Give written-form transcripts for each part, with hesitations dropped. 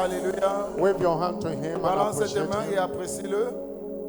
Alléluia. Wave your hand to him and Balance tes appreciate mains et him. apprécie-le.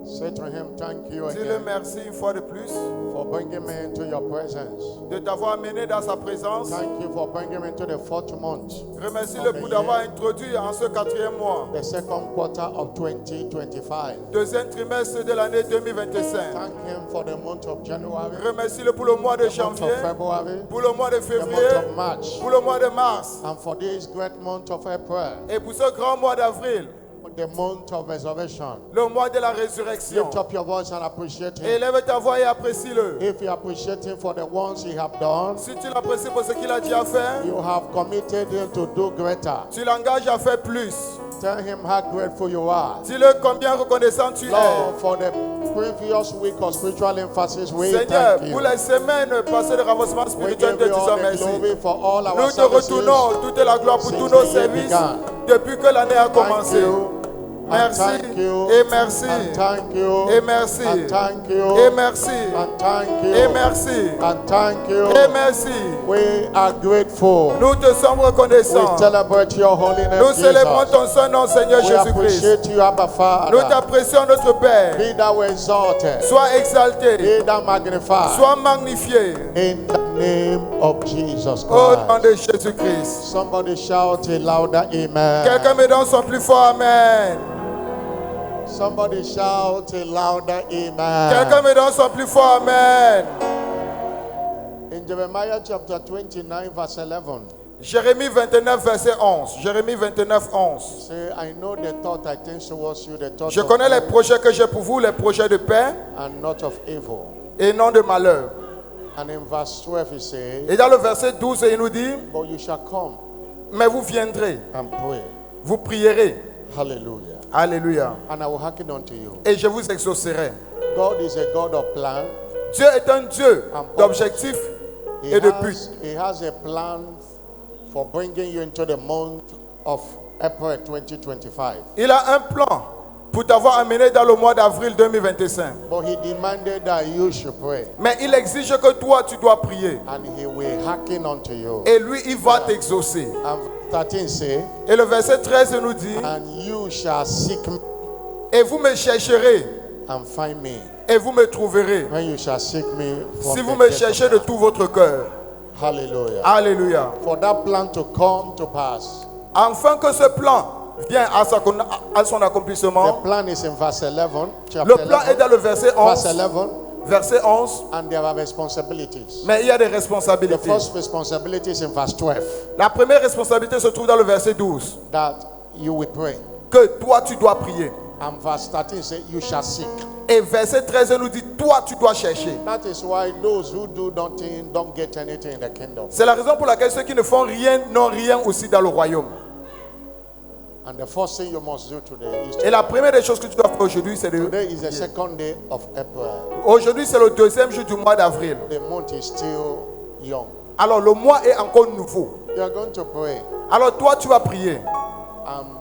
Say to him, thank you Dis-le again merci une fois de plus for bringing me into your presence. de t'avoir amené dans sa présence. Thank you for bringing me into the 4th month, Remercie-le pour d'avoir introduit en ce 4e mois, the 2nd quarter of 2025. deuxième trimestre de l'année 2025. Thank him for the month of January, Remercie-le pour le mois de the month janvier, of February, pour le mois de the février, month of March, pour le mois de mars and for this great month of April, et pour ce grand mois d'avril, the month of resurrection. le mois de la résurrection. Lift up your voice and appreciate him. Élève ta voix et apprécie-le. If you appreciate him for the ones he have done, Si tu l'apprécies pour ce qu'il a déjà fait, you have committed him to do greater. tu l'engages à faire plus. Tell him how grateful you are. Dis-le combien reconnaissant tu es. Lord, for the previous week of spiritual emphasis, we Seigneur, thank pour you. les semaines passées de renforcement We spirituel, give te you all disons the merci. glory for all our Nous te services. retournons toute la gloire pour tous since nos the year services began. depuis que l'année a Thank commencé. you. Merci And thank you. et merci And thank you. et merci And thank you. et merci And thank you. et merci And thank you. et merci. We are grateful. Nous te sommes We reconnaissants. celebrate your holy name, Nous célébrons Jesus. ton saint nom, Seigneur We Jésus-Christ. appreciate you, Abba Nous Father. t'apprécions, notre Père. Be thou exalted. Sois exalté, Be thou magnified. sois magnifié In the name of Jesus au nom Christ. de Jésus-Christ. Somebody shout a louder amen. Quelqu'un me donne son plus fort Amen. Somebody shout a louder amen. Quelqu'un me donne son plus fort Amen. In Jeremiah chapter 29 verse 11, Jérémie 29, verset 11. Jérémie 29, 11. say, I know the thought I think towards you, the thought Je of connais les good projets que j'ai pour vous, les projets de paix and not of evil. et non de malheur. And in verse 12 he says, Et dans le verset 12, il nous dit, but you shall come mais vous viendrez, and pray. vous prierez. Hallelujah. Alléluia. And I will hearken unto you. Et je vous exaucerai. God is a God of plan. Dieu est un Dieu d'objectifs He et de buts. he has a plan for bringing you into the month of April 2025. Il a un plan pour t'avoir amené dans le mois d'avril 2025. But he demanded that you should pray. Mais il exige que toi, tu dois prier. And he will hearken unto you. Et lui, il va t'exaucer. And 13 say, Et le verset 13 nous dit, and you shall seek me et vous me chercherez and find me. et vous me trouverez. When you shall seek me from Si vous the me depth of cherchez your de heart. tout votre cœur. Hallelujah. Alléluia. For that plan to come to pass. Afin que ce plan vienne à son The accomplissement. plan is in verse 11. Le Chapter plan est 11, dans le verset verse 11. 11. Verset 11. And there are responsibilities. Mais il y a des The responsabilités. first responsibility is in verse 12. La première responsabilité se trouve dans le verset 12. That you will pray. Que toi, tu dois prier. And verse 13 says, you shall seek. Et verset 13 nous dit, toi, tu dois chercher. That is why those who do nothing don't get anything in the kingdom. C'est la raison pour laquelle ceux qui ne font rien n'ont rien aussi dans le royaume. And the first thing you must do today is Et la première des choses que tu dois faire aujourd'hui, c'est de... today is the second day of April. Aujourd'hui, c'est le deuxième jour du mois d'avril. The month is still young. Alors, le mois est encore nouveau. You are going to pray Alors, toi, tu vas prier and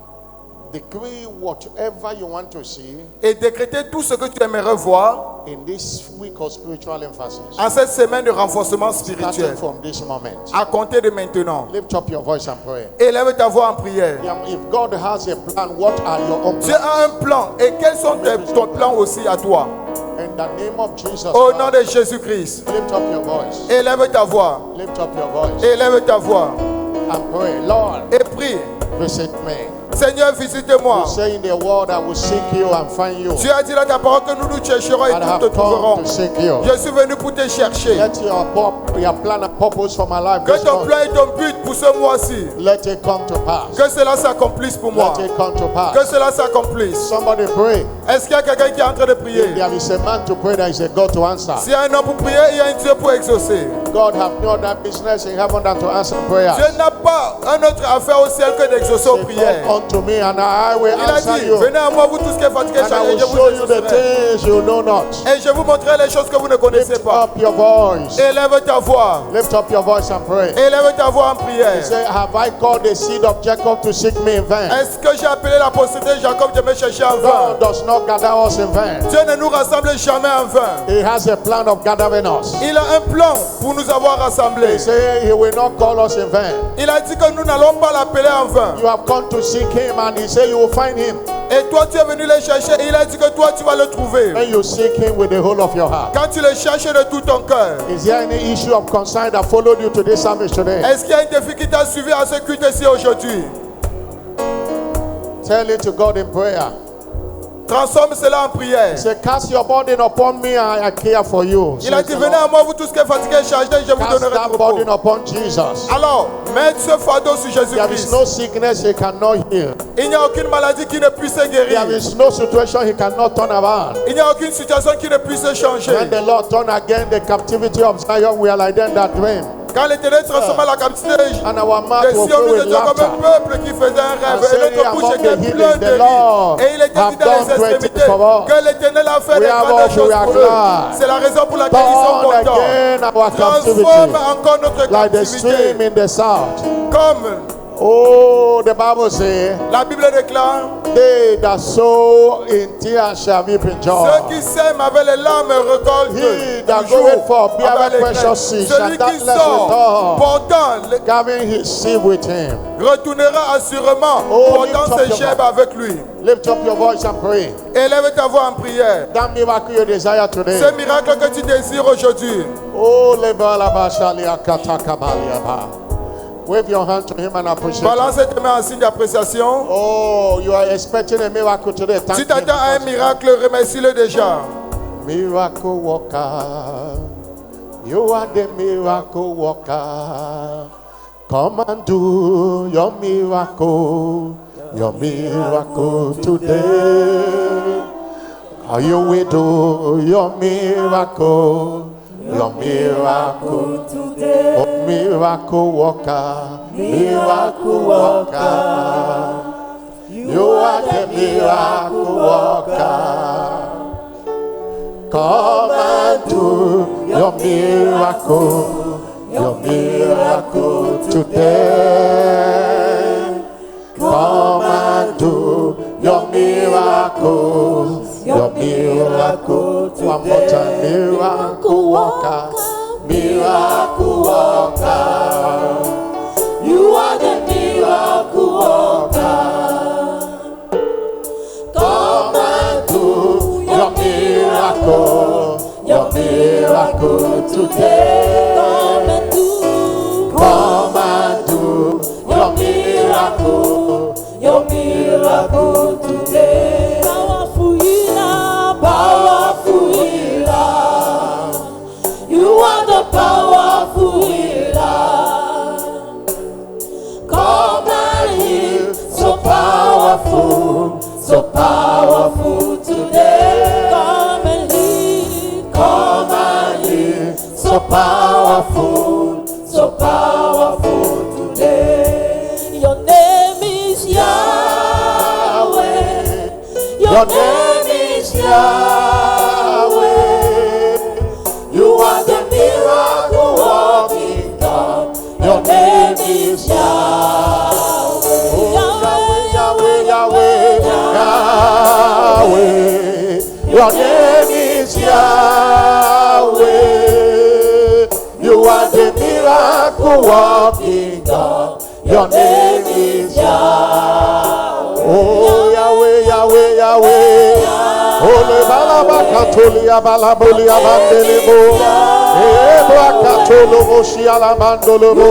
decree whatever you want to see et décréter tout ce que tu aimerais voir in this week of spiritual emphasis. en cette semaine de renforcement Starting spirituel. from this moment. À compter de maintenant. Lift up your voice and pray. Élève ta voix en prière. If God has a plan, what are your own Dieu plans? a un plan. Et quels sont ton plan aussi à toi? In the name of Jesus Au nom Christ, de Jésus-Christ. lift up your voice. Élève ta voix. Lift up your voice Élève ta voix. and pray. Lord, Et prie. visit me. Seigneur, visite-moi. You say in the word, I will seek you and find you. Tu as dit dans ta parole que nous nous chercherons et And I nous have te trouverons. come to seek you. Je suis venu pour te chercher. Let your plan and purpose for my life Que this ton month, plan et ton but pour ce mois-ci, let it come to pass. que cela s'accomplisse pour moi. Let it come to Que pass. cela s'accomplisse. Somebody pray. Est-ce qu'il y a quelqu'un qui est en train de prier? If there is a man to pray, there is a God to answer. S'il y a un homme pour prier, il y a un Dieu pour exaucer. God have no other business in heaven than to answer prayers. Dieu n'a pas un autre affaire au ciel que d'exaucer aux Say, prières. come unto me and I will Il a answer dit, you. venez à moi vous tous qui êtes fatigués, And I chargés, will je vous show you the exaucerai. things you know not. Et je vous montrerai les choses que vous ne connaissez Lift pas. up your voice. Élève ta voix. Lift up your voice and pray. Élève ta voix en prière. Say, have I called the seed of Jacob to seek me in vain? Est-ce que j'ai appelé la postérité de Jacob de me chercher en vain? God does not gather us in vain. Dieu ne nous rassemble jamais en vain. He has a plan of gathering us. Il a un plan pour nous avoir rassemblés. He said he will not call us in vain. Il a dit que nous n'allons pas l'appeler en vain. You have come to seek him, and he said you will find him. Et toi, tu es venu le chercher et il a dit que toi, tu vas le trouver. When you seek him with the whole of your heart. Quand tu le cherches de tout ton cœur. Is there any issue of concern that followed you to this service today? Est-ce qu'il y a un défi qui t'a suivi à ce culte ici aujourd'hui? Tell it to God in prayer. Transforme cela en prière. Say, cast your burden upon me, and I care for you. Il a dit, venez à moi, vous tous qui êtes fatigués et chargés, je vous Cast donnerai that du repos. burden upon Jesus. Alors, mets ce fardeau sur There is Jésus-Christ. no sickness he cannot heal. Il n'y a aucune maladie qui ne puisse guérir. There is no situation he cannot turn around. Il n'y a aucune situation qui ne puisse changer. When the Lord turn again the captivity of Zion, we are like them that dream. Quand l'Éternel transforma la captivité And our mouth de will Sion, fill nous with étions comme laughter. un peuple qui faisait un And rêve. Et say, notre bouche among the était heathens, pleine de the rire. Lord Et il était have dit dans done les great extrémités things for us. que l'Éternel a fait We des are grandes all- choses we are pour eux. glad. C'est la raison pour laquelle ils sont Turn contents. again our Transforme captivity encore notre like the stream captivité. in the south. Comme Oh, the Bible says, la Bible déclare, they that sow in tears shall reap in joy. ceux qui sèment avec les larmes récoltent He that toujours goeth forth avec beareth les precious craintes. seed Celui shall qui doubtless sort return, portant carrying his seed with him. retournera assurément Oh, lift portant up ses your gerbes voice. avec lui. Lift up your voice and pray. Élève ta voix en prière. That miracle you desire today. Ce miracle que tu désires aujourd'hui. Oh, wave your hand to him and appreciate him. Balance tes mains en signe d'appréciation. Oh, you are expecting a miracle today. Thank Si him tu attends un because- miracle, remercie-le déjà. Miracle worker, you are the miracle worker. Come and do your miracle today. Are you will do your miracle today? Oh, miracle worker, miracle worker. You are the miracle worker. Come and do your miracle today. Come and do your miracle one more time. Miracle worker, miracle worker. You are the miracle worker. Come and do your miracle today. Come and do your miracle today. Powerful healer, You are the powerful healer. Come and heal, so powerful today. come and heal. Come and heal, so powerful today. Your name is Yahweh. Your name is Yahweh. You are the miracle working God. Your name is Yahweh. Oh, Yahweh, Yahweh, Yahweh. Your name is Yahweh. You are the miracle working God. Your name is Yahweh. Oh, Yahweh, Yahweh, Yahweh. Oh, le balabakatolia balabolia bandelebo. Ebrakatolo moshi alamandolobo.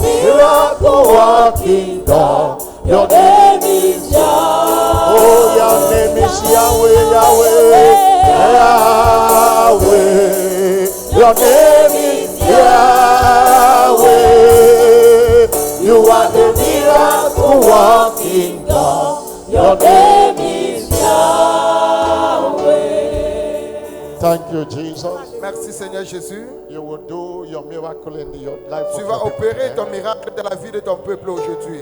Miracle working God. Your name is Yahweh. Oh, your name is Yahweh, Yahweh, Yahweh. Your name is Yahweh. You are the miracle working God. Your name is Yahweh. Thank you, Jesus. Merci Seigneur Jésus. You will do your miracle in your life. Tu of vas your opérer people. ton miracle dans la vie de ton peuple aujourd'hui.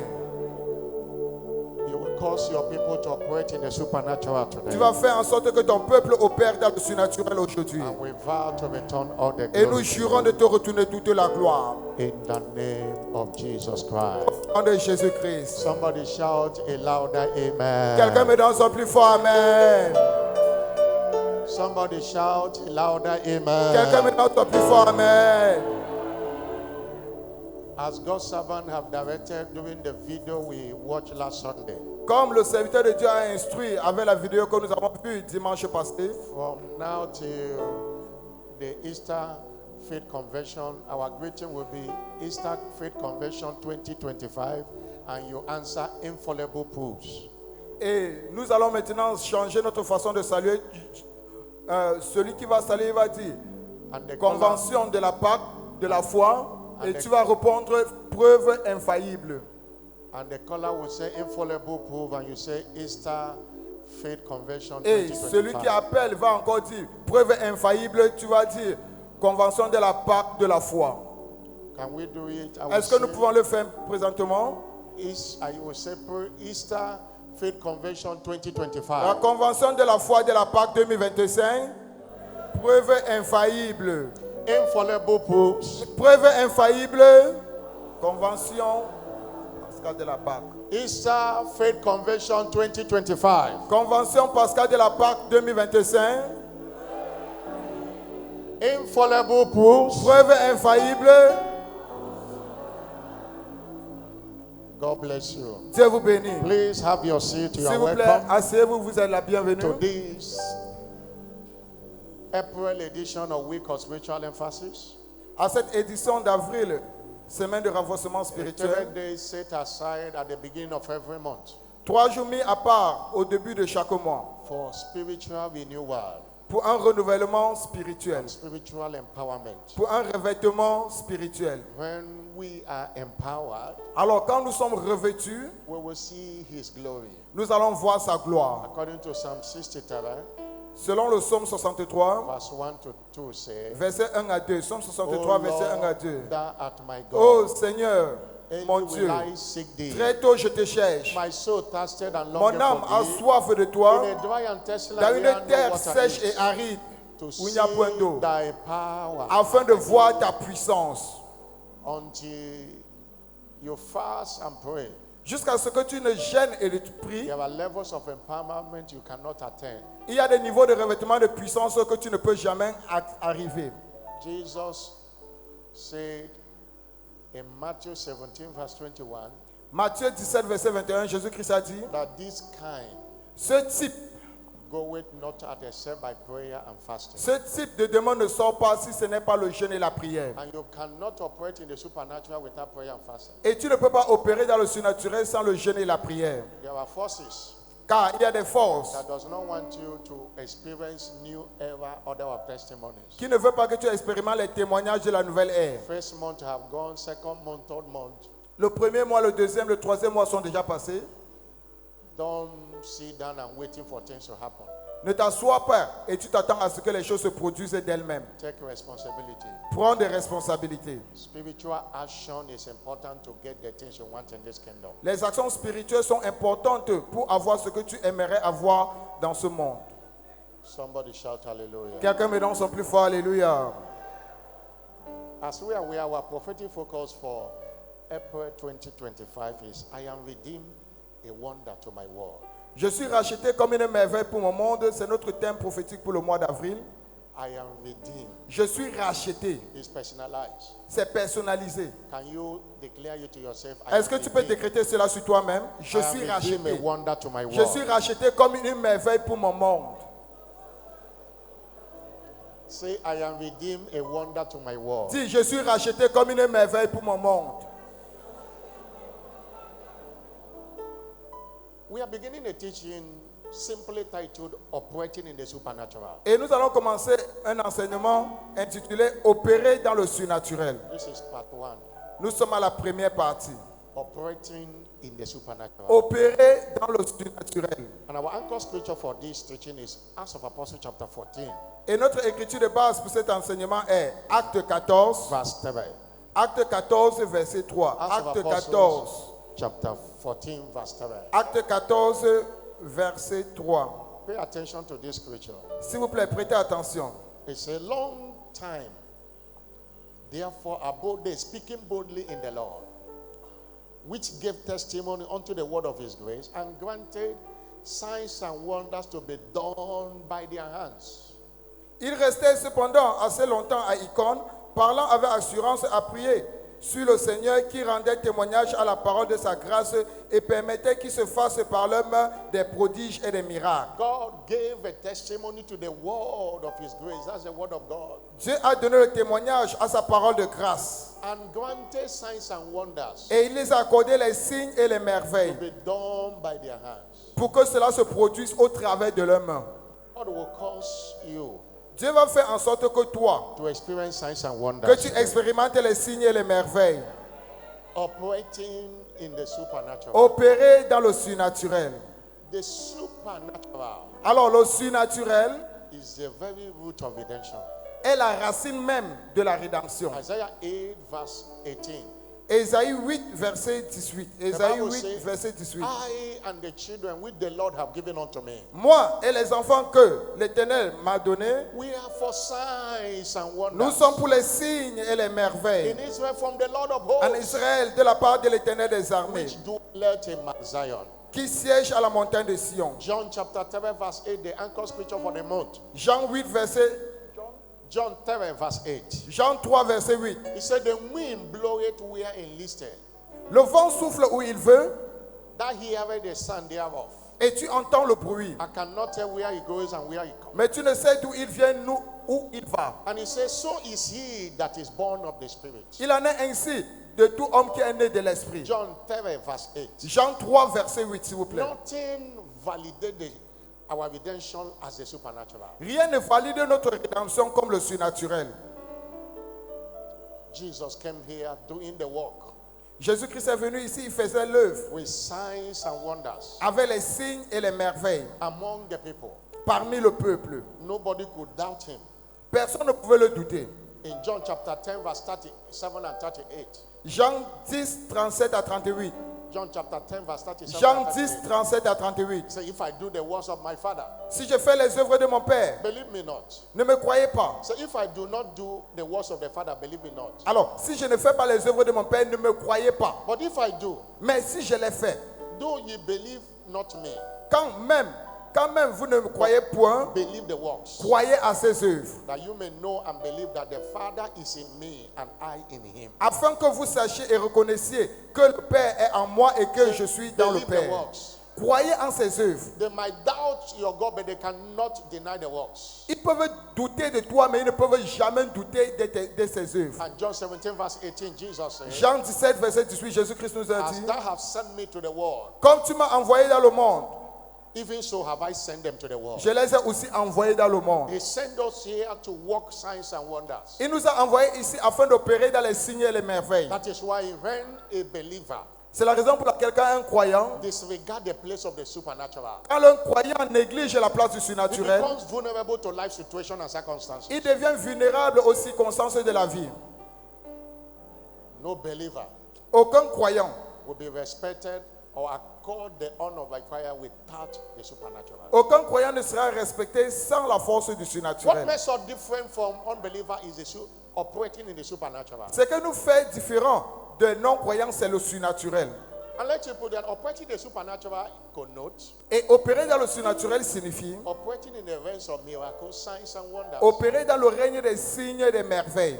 You will cause your people to operate in the supernatural today. Tu vas faire en sorte que ton peuple opère dans le surnaturel aujourd'hui. And we vow to return all the Et nous glory jurons de te retourner toute la gloire. in the name of Jesus Christ. Au nom de Jésus-Christ. Somebody shout a louder Quelqu'un amen. me donne son plus fort Amen. Somebody shout a louder Quelqu'un me amen. donne son plus fort Amen. As God's servant have directed during the video we watched last Sunday, Comme le serviteur de Dieu a instruit avec la vidéo que nous avons vue dimanche passé, from now till the Easter Faith Convention, our greeting will be Easter Faith Convention 2025, and you answer infallible proofs. et nous allons maintenant changer notre façon de saluer. Celui qui va saluer va dire And the convention de la Pâque, de la foi, et tu vas répondre preuve infaillible. And the caller will say infallible proof, and you say Easter Faith Convention Et celui qui 2025. appelle va encore dire preuve infaillible, tu vas dire convention de la Pâque, de la foi. Can we do it? I will Est-ce que nous say pouvons le faire présentement? I will say Easter Faith Convention La 2025. convention de la foi de la Pâque 2025, preuve infaillible. Infallible proofs. Preuve infaillible, convention pascale de la Pâque. Easter Faith Convention 2025. Convention pascale de la Pâque 2025, Infallible proofs. preuve infaillible. God bless you. Dieu vous bénit. Please have your seat. You S'il are vous plaît, welcome asseyez-vous, vous êtes la bienvenue. to this April edition of Week of Spiritual Emphasis. À cette édition d'avril, semaine de renforcement 7 spirituel, days set aside at the beginning of every month 3 jours mis à part au début de chaque mois for spiritual renewal pour un renouvellement spirituel, and spiritual empowerment. pour un revêtement spirituel. When we are empowered, Alors quand nous sommes revêtus, we will see His glory. nous allons voir sa gloire. According to Psalm 63, Selon le psaume 63, verse 1 to 2 says, verset 1 à 2. Psaume 63, O verset 1 à Lord, 2. thou art my Ô God. Seigneur, Early mon will Dieu, I seek thee. très tôt je te cherche. My soul thirsted and Mon longed âme a for thee. soif de toi In a dry and thirsty dans land une where no terre water sèche is, et aride to où il n'y a point see d'eau, thy power afin de voir ta puissance, until you fast and pray. jusqu'à ce que tu ne gênes et tu pries. There are levels of empowerment you cannot attain. Il y a des niveaux de revêtement de puissance que tu ne peux jamais arriver. Jesus said in Matthew 17 verse 21 Matthieu 17, verset 21, Jésus-Christ a dit, that this kind ce type goeth not out except by prayer and fasting. Ce type de demande ne sort pas si ce n'est pas le jeûne et la prière. And you cannot operate in the supernatural without prayer and fasting. Et tu ne peux pas opérer dans le surnaturel sans le jeûne et la prière. There are forces Car il y a des forces that does not want you to experience new era order of testimonies. qui ne veulent pas que tu expérimentes les témoignages de la nouvelle ère. First month have gone, second month, third month. Le premier mois, le deuxième, le troisième mois sont déjà passés. Don't sit down and waiting for things to happen. Ne t'assois pas et tu t'attends à ce que les choses se produisent d'elles-mêmes. Take responsibility. Prends des responsabilités. Spiritual action is important to get the things you want in this kingdom. Les actions spirituelles sont importantes pour avoir ce que tu aimerais avoir dans ce monde. Somebody shout hallelujah. Quelqu'un me donne son plus fort, alléluia. As we are aware, our prophetic focus for April 2025 is I am redeemed, a wonder to my world. Je suis racheté comme une merveille pour mon monde. C'est notre thème prophétique pour le mois d'avril. I am redeemed. Je suis racheté. It's personalized. C'est personnalisé. Can you declare it to yourself? I Est-ce que am tu peux redeemed. décréter cela sur toi-même? Je I am suis redeemed, a racheté. wonder to my Je world. suis racheté comme une merveille pour mon monde. Say, I am redeemed, a wonder to my world. Dis, je suis racheté comme une merveille pour mon monde. We are beginning a teaching simply titled Operating in the Supernatural. Et nous allons commencer un enseignement intitulé Opérer dans le surnaturel. This is part 1. Nous sommes à la première partie. Operating in the supernatural. Opérer dans le surnaturel. And our anchor scripture for this teaching is Acts of Apostles chapter 14, Et notre écriture de base pour cet enseignement est Acte 14. verse 3. Acte 14, verset 3. Acts of Acte Apostles 14. chapter 14, verse 3. Acte 14, verset 3. Pay attention to this scripture. S'il vous plaît, prêtez attention. It's a long time. Therefore, abode they, speaking boldly in the Lord, which gave testimony unto the word of his grace, and granted signs and wonders to be done by their hands. Il restait cependant assez longtemps à Icône, parlant avec assurance à prier sur le Seigneur qui rendait témoignage à la parole de sa grâce et permettait qu'il se fasse par leurs mains des prodiges et des miracles. God gave a testimony to the word of his grace. That's the word of God. Dieu a donné le témoignage à sa parole de grâce And granted signs and wonders et il les a accordé les signes et les merveilles to be done by their hands. pour que cela se produise au travers de leurs mains. God will cause you Dieu va faire en sorte que toi, to experience signs and que wonders, tu expérimentes les signes et les merveilles, operating in the supernatural. opérer dans le surnaturel. The supernatural Alors le surnaturel is the very root of redemption. est la racine même de la rédemption. Isaiah 8 verse 18. Ésaïe 8, verset 18. Ésaïe Bible 8, says, verset 18. I and the children which the Lord have given unto me, Moi et les enfants que l'Éternel m'a donnés, we are for signs and nous wonders. sommes pour les signes et les merveilles. In Israel from the Lord of En hosts, Israël, de la part de l'Éternel des armées, which dwelleth in Mount Zion. qui siège à la montagne de Sion. John chapter 7 verse 8, the anchor scripture for the month. Jean 8, verset, John 7 verse 8. Jean 3, verset 8. He said, the wind bloweth where it listeth, Le vent souffle où il veut that heareth the sound thereof. et tu entends le bruit. I cannot tell where he goes and where he comes. Mais tu ne sais d'où il vient, où il va. And he says, so is he that is born of the Spirit. Il en est ainsi de tout homme qui est né de l'Esprit. John 7 verse 8. Jean 3, verset 8, s'il vous plaît. Nothing validated our redemption as the supernatural. Rien ne valide notre rédemption comme le surnaturel. Jesus came here doing the work Jésus-Christ est venu ici, il faisait l'œuvre with signs and wonders avec les signes et les merveilles among the people. parmi le peuple. Nobody could doubt him. Personne ne pouvait le douter. In John chapter 10 verse 37 and 38. Jean 10, 37 à 38. John chapter 10 verse 37 Jean and 10, 38. 37 à 38. He said, if I do the works of my Father, Si je fais les œuvres de mon Père, believe me not. ne me croyez pas. So if I do not do the works of the Father, believe me not. Alors, si je ne fais pas les œuvres de mon Père, ne me croyez pas. But if I do, Mais si je les fais, though ye believe not me, quand même vous ne me croyez point, believe the works, croyez à ses œuvres. that you may know and believe that the Father is in me and I in him. Afin que vous sachiez et reconnaissiez que le Père est en moi et que je suis dans le Believe the Père. works. Croyez en ses œuvres. They might doubt your God, but they cannot deny the works. Ils peuvent douter de toi, mais ils ne peuvent jamais douter de ses œuvres. And John 17 verse 18, Jesus said, Jean 17, verset 18, Jésus-Christ nous a as dit, thou hast sent me to the world, comme tu m'as envoyé dans le monde, even so have I sent them to the world. je les ai aussi envoyés dans le monde. He sent us here to work signs and wonders. Il nous a envoyés ici afin d'opérer dans les signes et les merveilles. That is why when a believer C'est la raison pour laquelle quand un croyant, disregard the place of the supernatural, quand un croyant néglige la place du he surnaturel, becomes vulnerable to life situation and circumstances. il devient vulnérable aux circonstances de la vie. No believer Aucun croyant will be respected or accord the honor required without the supernatural. Aucun croyant ne sera respecté sans la force du What surnaturel. makes us different from unbeliever is the operating in the supernatural. Ce que nous fait différent de non-croyants, c'est le surnaturel. And let you put that operating the supernatural connotes Et opérer dans le surnaturel signifie operating in the realms of miracles, signs and wonders. opérer dans le règne des signes et des merveilles.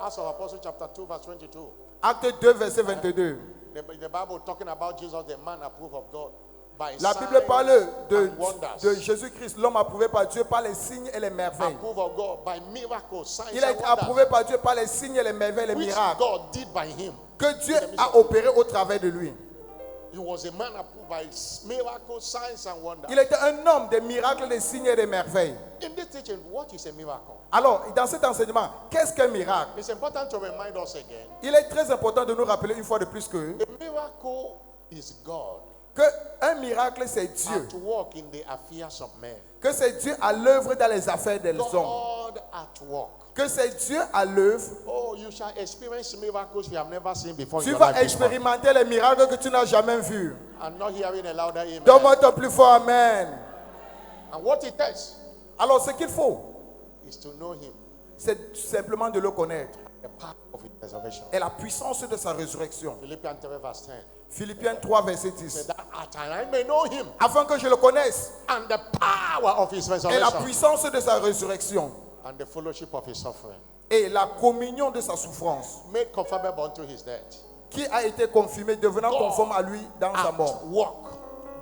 Acts of Apostles chapter 2 verse 22. Acte 2, verset 22. The Bible talking about Jesus, the man approved of God by La signs Bible parle and wonders. de Jésus-Christ, l'homme approuvé par Dieu par les signes et les merveilles. Approved of God by miracles, signs Il a and été wonders, approuvé par Dieu par les signes et les merveilles, les which miracles God did by him. que Dieu a opéré au travers de lui. He was a man approved by miracles, signs and wonders. Il était un homme des miracles, des signes et des merveilles. In this teaching, what is a miracle? Alors, dans cet enseignement, qu'est-ce qu'un miracle? It's important to remind us again. Il est très important de nous rappeler une fois de plus que A miracle is God un miracle, c'est Dieu. at work in the affairs of men. Que c'est Dieu à l'œuvre dans les affaires des hommes. God at work. Que c'est Dieu à l'œuvre. Oh, you shall experience miracles you have never seen before in Tu your vas life this month. expérimenter les miracles que tu n'as jamais vus. I'm not hearing a louder amen. Donne-moi ton plus fort Amen. And what it takes Alors, ce qu'il faut, is to know him, c'est simplement de le connaître. the power of his resurrection. Et la puissance de sa résurrection. Philippians 3 verse 10. Philippiens 3, verset Said 10. that at I may know him Afin que je le connaisse. and the power of his Et la resurrection puissance de sa résurrection. and the fellowship of his suffering. et la communion de sa souffrance, made conformable unto his death. qui a été confirmée, devenant conforme à lui dans sa At mort. work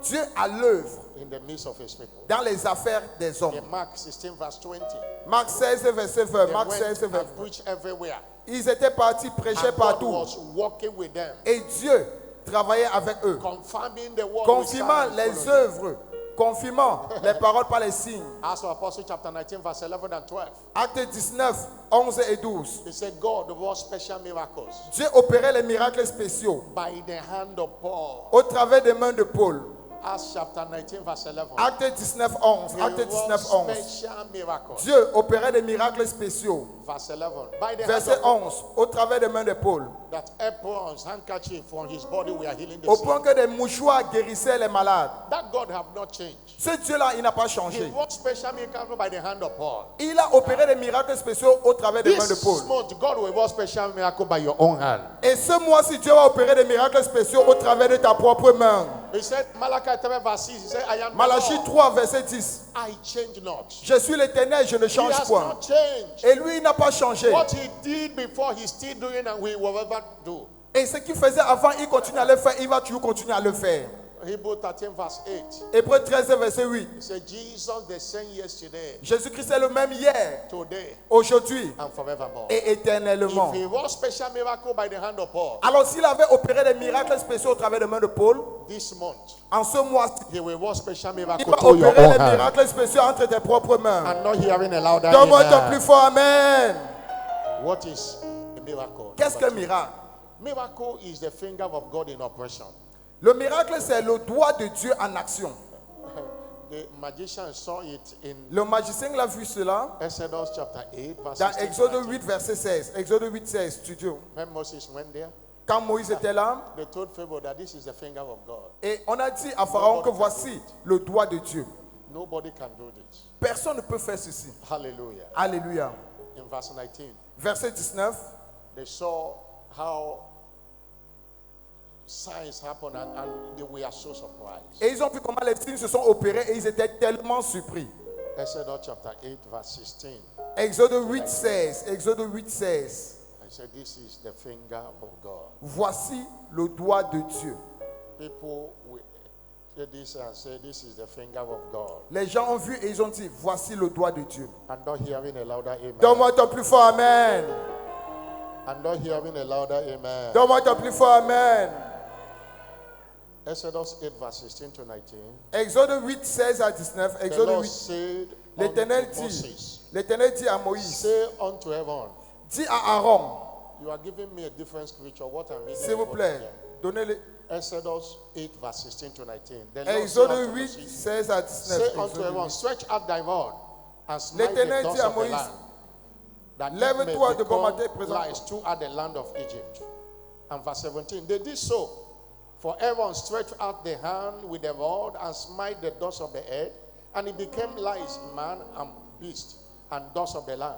Dieu à l'œuvre in the midst of his people. dans les affaires des hommes. In Mark 16 verse 20. Marc 16, verset 20. They Marc went 16, verset 20. and preached everywhere. Ils étaient partis prêcher And God partout. was walking with them, Et Dieu travaillait avec eux, confirming the word with confirmant signs les following. œuvres, confirmant les paroles par les signes. Acts of Apostles chapter 19 verse 11 and 12. Actes 19, 11 et 12. They said God wrought special miracles Dieu opérait les miracles spéciaux by the hand of Paul. au travers des mains de Paul. Acts chapter 19 verse 11. Acte 19, 11. He Acte wrought 19, 11. special miracles. Dieu opérait des miracles spéciaux. Verse 11. By the hand Verset of Paul, 11. Au travers des mains de Paul. that aprons, handkerchief from his body were healing the Au sick. point que des mouchoirs guérissaient les malades. That God have not changed. Ce Dieu-là, il n'a pas He changé. wrought special miracles by the hand of Paul. Il a opéré des miracles spéciaux au travers des mains de This Paul. month, God will work special miracle by your own hand. Et ce mois-ci, Dieu va opérer des miracles spéciaux au travers de ta propre main. He said, Malachi 3 verse 6, he said, I am the Malachie Lord. 3, verset 10. I change not. Je suis l'Éternel, je ne He change has point. not changed. Et lui, il n'a pas changé. What he did before, he's still doing and he will ever do. Et ce qu'il faisait avant, il continue à le faire. Il va toujours continuer à le faire. Hebrew 13 verse 8. Hébreux 13, verset 8. He said, Jesus the same yesterday, Jésus-Christ est le même hier, today, aujourd'hui and forevermore. et éternellement. If he wrought special miracle by the hand of Paul, Alors s'il avait opéré des miracles spéciaux au travers des mains de Paul, this month, en ce mois-ci, he will work special il miracle va through your opérer own les hand. miracles spéciaux entre tes propres mains. I'm not hearing a louder Donne-moi ton amen. plus fort Amen. What is a miracle? Qu'est-ce qu'un miracle? Miracle is the finger of God in operation. Le miracle, c'est le doigt de Dieu en action. The magician saw it in Le magicien l'a vu cela Exodus chapter 8, verse dans 16 to Exode 19. 8, verset 16. Exode 8, 16, studio. When Moses went there, Quand Moïse était là, they told Pharaoh that this is the finger of God. et on a dit à Pharaon que voici le doigt de Dieu. Nobody can do this. Personne ne peut faire ceci. Hallelujah. Alléluia. In verse 19, Verset 19. they saw how signs happened and they were so surprised. Et ils ont vu comment les signes se sont opérés et ils étaient tellement surpris. Exodus chapter 8, verse 16. Exode 8, 16. Exode 8, 16. I said, this is the finger of God. Voici le doigt de Dieu. People will say this and say, this is the finger of God. Les gens ont vu et ils ont dit, voici le doigt de Dieu. I'm not hearing a louder amen. Donne-moi ton plus fort Amen. I'm not hearing a louder amen. Donne-moi ton plus fort Amen. Exodus 8, verse 16 to 19. Exode 8, 16 à 19. The Exode Lord 8. said L'Éternel unto dit, Moses, l'Éternel dit à Moïse, say unto Aaron, dis à Aaron, you are giving me a different scripture. What I'm reading. s'il vous is plaît, what I am. donnez-le. Exodus 8, verse 16 to 19. The Lord said Exode unto 8, Moses, 16 à 19. say unto Exode Aaron, 8. stretch out thy rod and smite the L'Éternel dust dit à of the Moïse, land, that it lève-toi may de bon matin, become présente. lies throughout the land of Egypt. And verse 17, they did so. For Aaron stretched out the hand with the rod and smite the dust of the earth, and it became lice, man and beast, and dust of the land,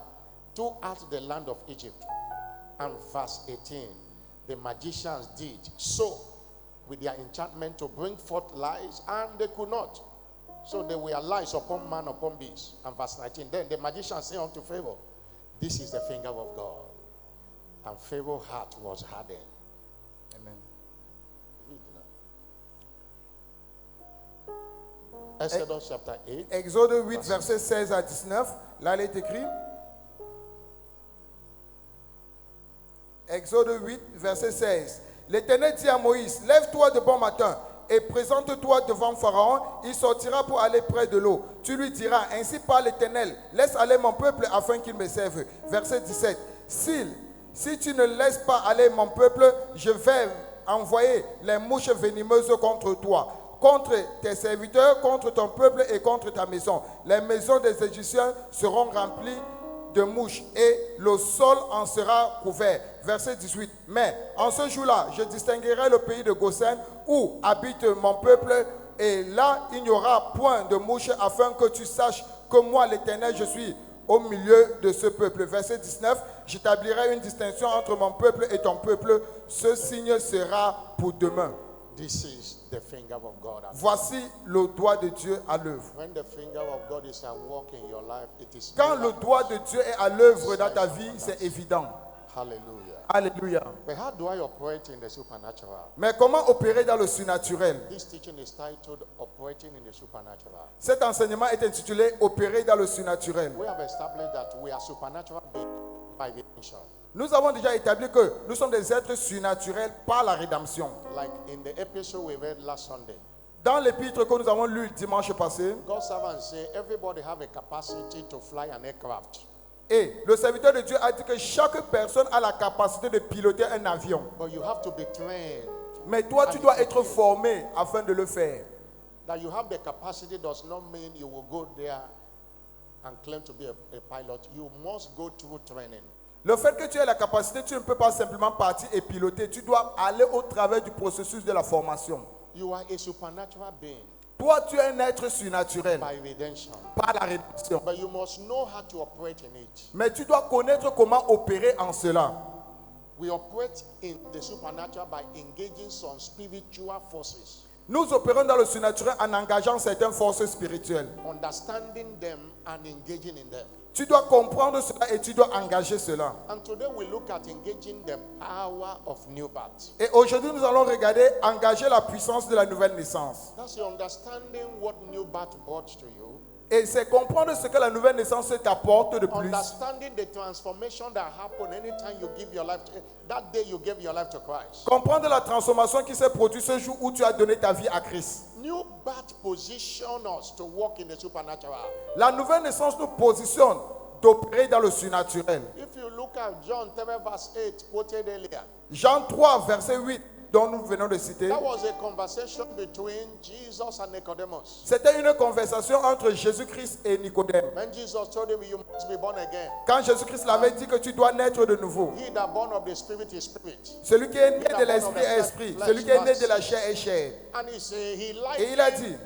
throughout the land of Egypt. And verse 18, the magicians did so with their enchantment to bring forth lies, and they could not. So there were lies upon man, upon beast. And verse 19, then the magician said unto Pharaoh, this is the finger of God. And Pharaoh's heart was hardened. Amen. Read now. Exodus chapter 8. Exode 8, verset 16 à 19. Là, il est écrit. Exode 8, verset 16. L'Éternel dit à Moïse, lève-toi de bon matin et présente-toi devant Pharaon. Il sortira pour aller près de l'eau. Tu lui diras, ainsi parle l'Éternel, laisse aller mon peuple afin qu'il me serve. Verset 17. Si tu ne laisses pas aller mon peuple, je vais envoyer les mouches venimeuses contre toi, contre tes serviteurs, contre ton peuple et contre ta maison. Les maisons des Égyptiens seront remplies de mouches et le sol en sera couvert. Verset 18. Mais en ce jour-là, je distinguerai le pays de Goshen où habite mon peuple, et là il n'y aura point de mouches, afin que tu saches que moi l'Éternel je suis au milieu de ce peuple. Verset 19. J'établirai une distinction entre mon peuple et ton peuple. Ce signe sera pour demain. This is the finger of God. Voici le doigt de Dieu à l'œuvre. When the finger of God is at work in your life, it is Quand le doigt de Dieu est à l'œuvre dans ta vie, c'est évident. Hallelujah. Alléluia. But how do I operate in the supernatural? Mais comment opérer dans le surnaturel? This teaching is titled Operating in the Supernatural. Cet enseignement est intitulé Opérer dans le surnaturel. We have established that we are supernatural beings by redemption. Nous avons déjà établi que nous sommes des êtres surnaturels par la rédemption. Like in the episode we read last Sunday, Dans l'épître que nous avons lu dimanche passé, God's servant said everybody have a capacity to fly an aircraft. et le serviteur de Dieu a dit que chaque personne a la capacité de piloter un avion. But you have to be trained. Mais toi, tu dois être formé afin de le faire. That you have the capacity does not mean you will go there and claim to be a pilot. You must go through training. Le fait que tu aies la capacité, tu ne peux pas simplement partir et piloter. Tu dois aller au travers du processus de la formation. You are a supernatural being Toi, tu es un être surnaturel by redemption. par la rédemption. But you must know how to operate in it. Mais tu dois connaître comment opérer en cela. We operate in the supernatural by engaging some spiritual forces, Nous opérons dans le surnaturel en engageant certaines forces spirituelles. understanding them and engaging in them. Tu dois comprendre cela et tu dois engager cela. And today we look at engaging the power of new birth. Et aujourd'hui, nous allons regarder engager la puissance de la nouvelle naissance. That's your understanding what new birth brought to you. Et c'est comprendre ce que la nouvelle naissance t'apporte de plus. Understanding the transformation that happened anytime you give your life to, that day you gave your life to Christ. Comprendre la transformation qui s'est produite ce jour où tu as donné ta vie à Christ. New birth position us to walk in the supernatural. La nouvelle naissance nous positionne d'opérer dans le surnaturel. If you look at John 3 verse 8 quoted earlier, Jean 3, verset 8, dont nous venons de citer, that was a conversation between Jesus and Nicodemus. c'était une conversation entre Jésus-Christ et Nicodème. When Jesus told him you must be born again, Quand Jésus-Christ l'avait dit que tu dois naître de nouveau. he that born of the Spirit is spirit. Celui qui est né de l'esprit est esprit. Celui qui est né de la chair est chair. And he said Et il a dit,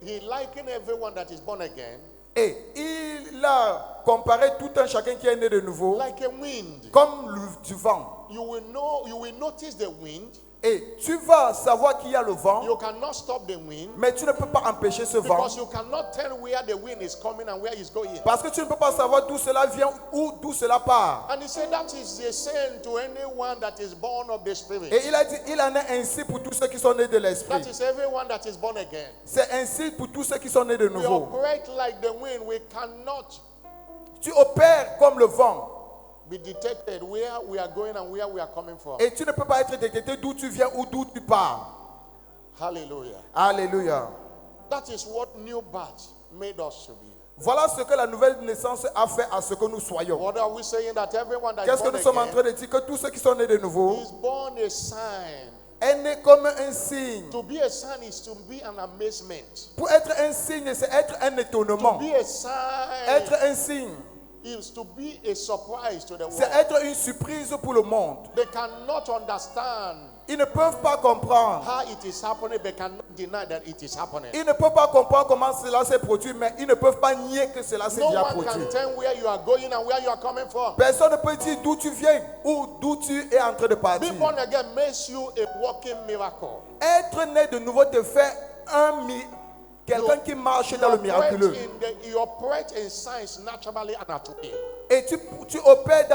he likened everyone that is born again et il a comparé tout un chacun qui est né de nouveau like a wind. comme du vent. You will notice the wind. Et tu vas savoir qu'il y a le vent, You cannot stop the wind mais tu ne peux pas empêcher ce vent. because you cannot tell where the wind is coming and where it's going. Parce que tu ne peux pas savoir d'où cela vient ou d'où cela part. And he said that is the same to anyone that is born of the Spirit. Et il a dit, il en est ainsi pour tous ceux qui sont nés de That l'esprit. is everyone that is born again. C'est ainsi pour tous ceux qui sont nés de We nouveau. operate like the wind. We cannot Tu opères comme le vent. be detected where we are going and where we are coming from. Et tu ne peux pas être détecté d'où tu viens ou d'où tu pars. Hallelujah. Alléluia. That is what new birth made us to be. Voilà ce que la nouvelle naissance a fait à ce que nous soyons. What are we saying? That everyone that is Qu'est-ce que born nous sommes en again train de dire? Que tous ceux qui sont nés de nouveau is born a sign. est né comme un signe. To be a sign is to be an amazement. Pour être un signe, c'est être un To étonnement. be a sign Être un signe, is to be a surprise to the c'est world. être une surprise pour le monde. They cannot understand Ils ne peuvent pas comprendre. how it is happening. They cannot deny that it is happening. Ils ne peuvent pas comprendre comment cela s'est produit, mais ils ne peuvent pas nier que cela s'est No déjà one can produit. tell where you are going and where you are coming from. Personne ne peut dire d'où tu viens ou d'où tu es en train de Be partir. born again makes you a walking miracle. Être né de nouveau te fait quelqu'un qui marche dans le miraculeux. You operate in science naturally and at will. Et tu opères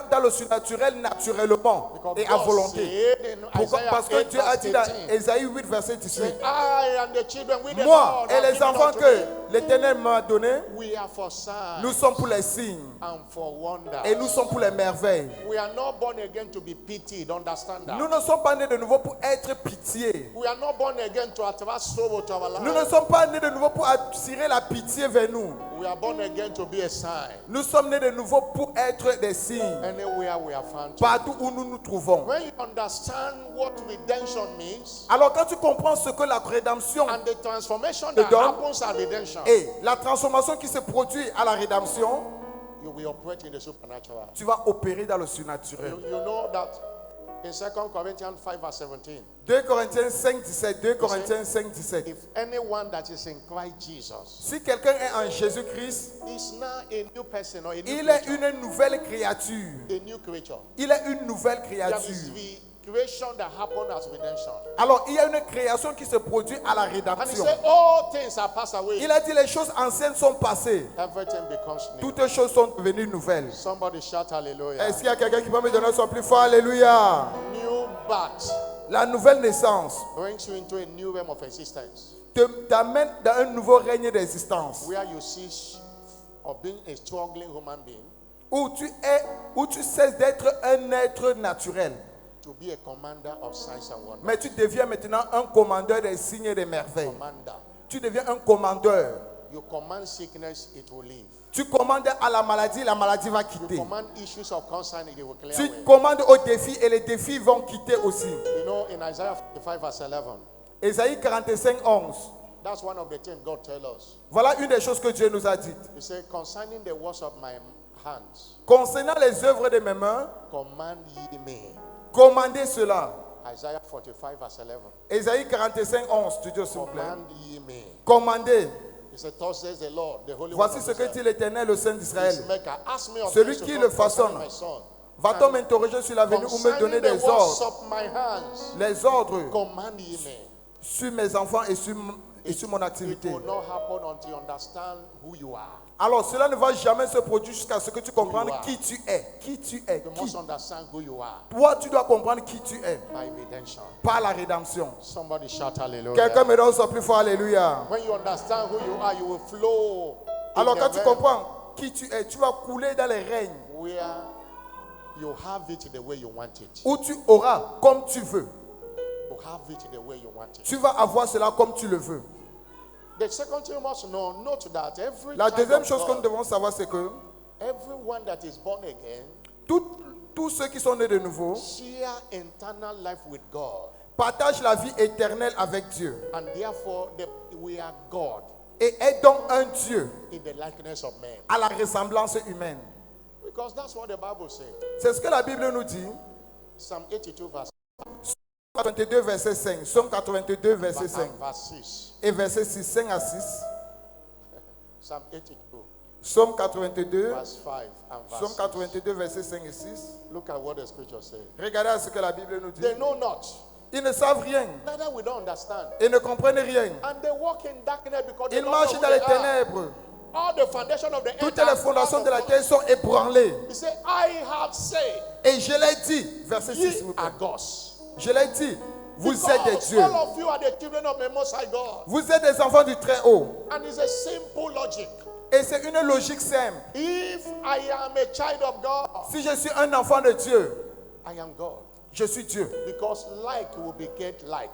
dans le surnaturel naturellement Because et à God volonté. said in Pourquoi? Isaiah Parce que 8 Dieu a verse dit dans 18, Ésaïe 8, verset 18, I and the children with the moi Lord et have les given enfants unto que me, l'Éternel m'a donnés, we are for signs nous sommes pour les signes and for wonders. et nous sommes pour les merveilles. We are not born again to be pitied. Understand that? Nous ne sommes pas nés de nouveau pour être pitié. We are not born again to attract sorrow to our Nous ne life. sommes pas nés de nouveau pour attirer la pitié vers nous. We are born again to be a sign Nous sommes nés de nouveau pour être des signes anywhere we are found. partout où nous nous trouvons. When you understand what redemption means Alors quand tu comprends ce que la rédemption and the transformation that donne happens at redemption, et la transformation qui se produit à la rédemption, you will operate in the supernatural. tu vas opérer dans le surnaturel. You know that in 2 Corinthians 5 verse 17, 2 Corinthiens 5, 17, 2 Corinthiens 5, 17. if anyone that is in Christ Jesus Si quelqu'un est en Jésus-Christ, is now a new person or a new il est creature, une nouvelle créature. a new creature. Il est une nouvelle That is créature. creation that happened as redemption. Alors, il y a une création qui se produit à la And he rédemption. said, all things are passed away. Il a dit les choses anciennes sont passées. Everything becomes new. Toutes les choses sont devenues nouvelles. Somebody shout hallelujah. Est-ce qu'il y a quelqu'un qui peut me donner son plus fort? Alléluia. New birth La nouvelle naissance brings you into a new realm of existence t'amène dans un nouveau règne d'existence where you cease of being a struggling human being où tu cesses d'être un être naturel, to be a commander of signs and wonders. mais tu deviens maintenant un commandeur des signes et des merveilles. Commander. Tu deviens un commandeur. You command sickness, it will leave. Tu commandes à la maladie va You quitter. command issues of concern, it will clear Tu away. commandes aux défis et les défis vont quitter aussi. You know, in Isaiah 45 verse 11, Ésaïe 45, 11. that's one of the things God tells us. Voilà une des choses que Dieu nous a dites. He said, concerning the works of my hands, Concernant les œuvres de mes mains, command ye me. commandez cela. Isaiah 45 verse 11. Ésaïe 45, 11. Tu dis s'il vous plaît. Command ye me. Commandez. He said, thus says the Lord, the Holy One Voici of ce que Israel, dit l'Éternel, le Saint d'Israël. his maker. Ask me of Celui things to qui come le concerning façonne. my son. Va-t-on And m'interroger sur l'avenir ou me concerning donner the des works ordres? of my hands, Les ordres command ye me. sur mes enfants et sur mon It activité. will not happen until you understand who you are. Alors cela ne va jamais se produire jusqu'à ce que tu comprennes you are. qui tu es. Qui tu es. You Qui. must understand who you are Toi, tu dois comprendre qui tu es by redemption. par la rédemption. Somebody shout hallelujah. Quelqu'un me donne son plus fort, alléluia. When you understand who you are, you will flow in Alors the quand tu realm comprends qui tu es, tu vas couler dans les règnes where you have it the way you want it. où tu auras comme tu veux. You have it the way you want it. Tu vas avoir cela comme tu le veux. The second thing you must know, note that every La child deuxième of chose que nous God, devons savoir, c'est que everyone that is born again, tous ceux qui sont nés de nouveau share eternal life with God. partagent la vie éternelle avec Dieu And therefore, we are God et est donc un Dieu in the likeness of man. à la ressemblance humaine. Because that's what the Bible says. C'est ce que la Bible nous dit. Psalm 82 verse 82 verset 5. Psaume 82 verset 5. and verse 6. Et verset 6, 5 à 6. Psalm 82 Psaume 82. verse 5 and verse Psaume 6. 82 verset 5 et 6. Look at what the scripture says. Regardez à ce que la Bible nous dit. They know not, Ils ne savent rien. neither we don't understand. Ils ne comprennent rien. And they walk in darkness because they Ils don't know marchent who dans they les are. ténèbres. All the foundation of the earth Toutes are les fondations out de la of terre sont ébranlées. God. He said, I have said, Et je l'ai dit, verset 6, s'il ye vous plaît. are gods. Je l'ai dit, vous êtes des Because dieux. all of you are the children of the Most High God. Vous êtes des enfants du Très-Haut. And it's a simple logic. Et c'est une logique simple. If I am a child of God, Si je suis un enfant de Dieu, I am God. je suis Dieu. Because like will beget like.